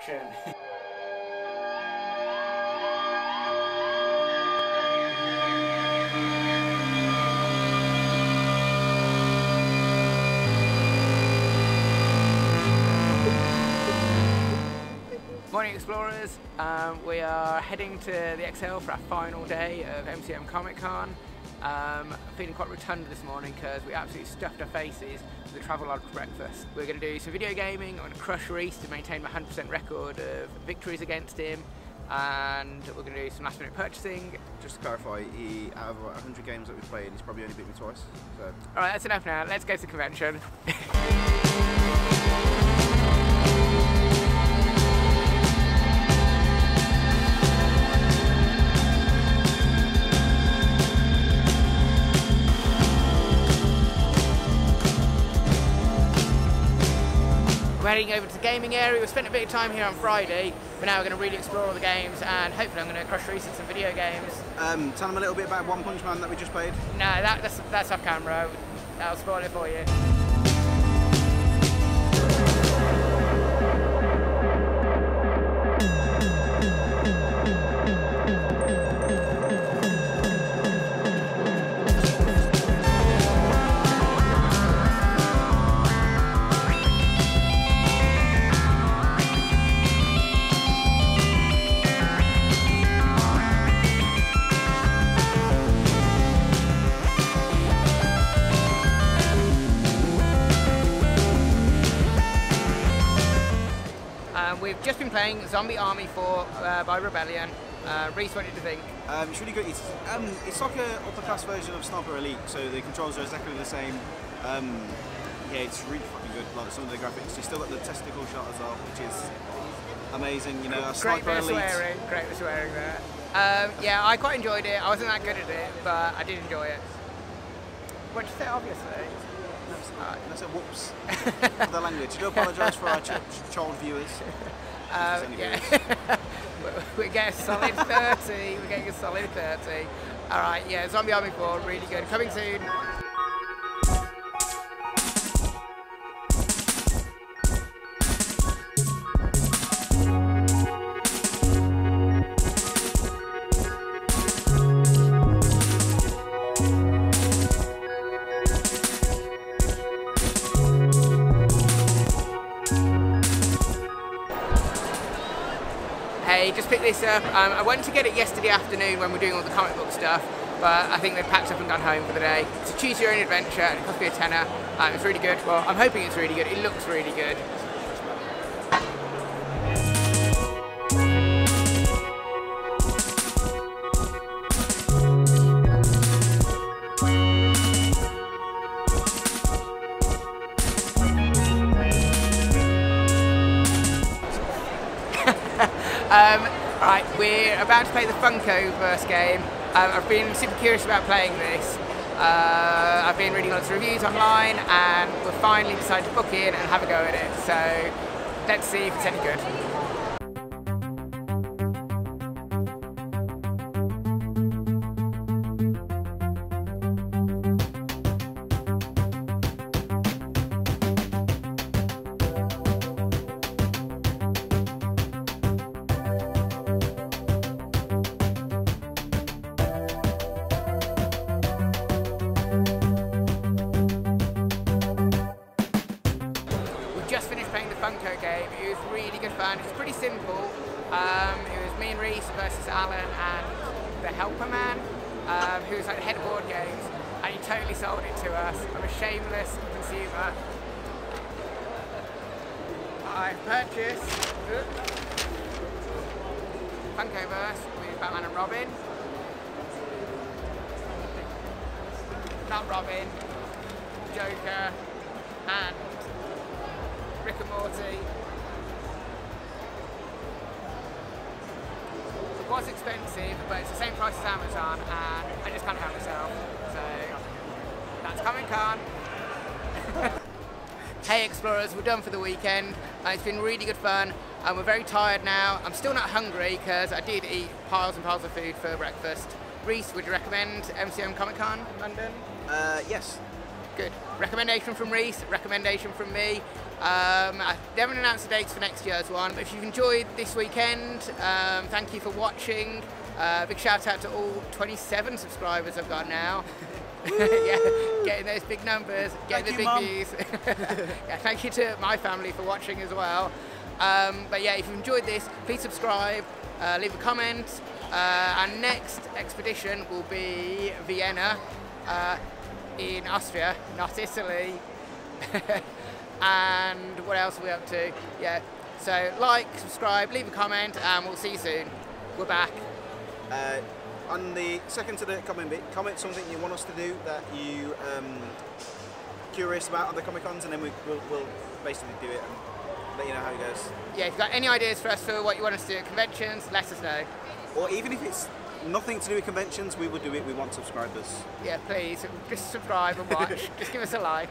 convention. Morning Explorers, we are heading to the XL for our final day of MCM Comic Con. Feeling quite rotund this morning because we absolutely stuffed our faces with the Travelodge breakfast. We're going to do some video gaming. I'm going to crush Reese to maintain my 100% record of victories against him, and we're going to do some last minute purchasing. Just to clarify, out of 100 games that we've played, he's probably only beat me twice. So. Alright, that's enough now, let's go to the convention. We're heading over to the gaming area. We spent a bit of time here on Friday, but now we're going to really explore all the games, and hopefully I'm going to crush Reese in some video games. Tell them a little bit about One Punch Man that we just played. No, that's off camera. I'll spoil it for you. We've just been playing Zombie Army 4 by Rebellion. Reese, what did you think? It's really good. It's like an upper class version of Sniper Elite, so the controls are exactly the same. Yeah, it's really fucking good. Like some of the graphics, you still got the testicle shot as well, which is amazing. You know, Sniper Elite. Great for swearing there. Yeah, I quite enjoyed it. I wasn't that good at it, but I did enjoy it. What did you say? Obviously. I said whoops for the language. I do apologise for our child viewers. Yeah. We're getting a solid 30. We're getting a solid 30. Alright, yeah, Zombie Army 4, really good. Coming soon. Hey, just picked this up. I went to get it yesterday afternoon when we were doing all the comic book stuff, but I think they've packed up and gone home for the day. It's a choose your own adventure, and it cost me a tenner. It's really good. Well, I'm hoping it's really good. It looks really good. Right, we're about to play the Funkoverse game. I've been super curious about playing this. I've been reading lots of reviews online, and we've finally decided to book in and have a go at it. So let's see if it's any good. Playing the Funko game. It was really good fun. It was pretty simple. It was me and Reese versus Alan and the Helper Man, who's like the head of board games, and he totally sold it to us. I'm a shameless consumer. I purchased Funkoverse with Batman and Robin. Not Robin, Joker, and Rick and Morty. It was expensive, but it's the same price as Amazon, and I just can't help myself. So that's Comic Con. Hey Explorers, we're done for the weekend. It's been really good fun, and we're very tired now. I'm still not hungry because I did eat piles and piles of food for breakfast. Reese, would you recommend MCM Comic Con London? Yes. Good. Recommendation from Reese, recommendation from me. They haven't announced the dates for next year's one, but if you've enjoyed this weekend, thank you for watching. Big shout out to all 27 subscribers I've got now. Yeah, getting those big numbers, getting the big views. Yeah, thank you to my family for watching as well. But yeah, if you've enjoyed this, please subscribe, leave a comment. Our next expedition will be Vienna in Austria, not Italy. And what else are we up to? Yeah, so like, subscribe, leave a comment, and we'll see you soon. We're back. On the second to the comment bit, comment something you want us to do that you curious about other Comic Cons, and then we'll basically do it and let you know how it goes. Yeah, if you've got any ideas for us for what you want us to do at conventions, let us know. Or even if it's nothing to do with conventions, we will do it. We want subscribers. Yeah, please, just subscribe and watch. Just give us a like.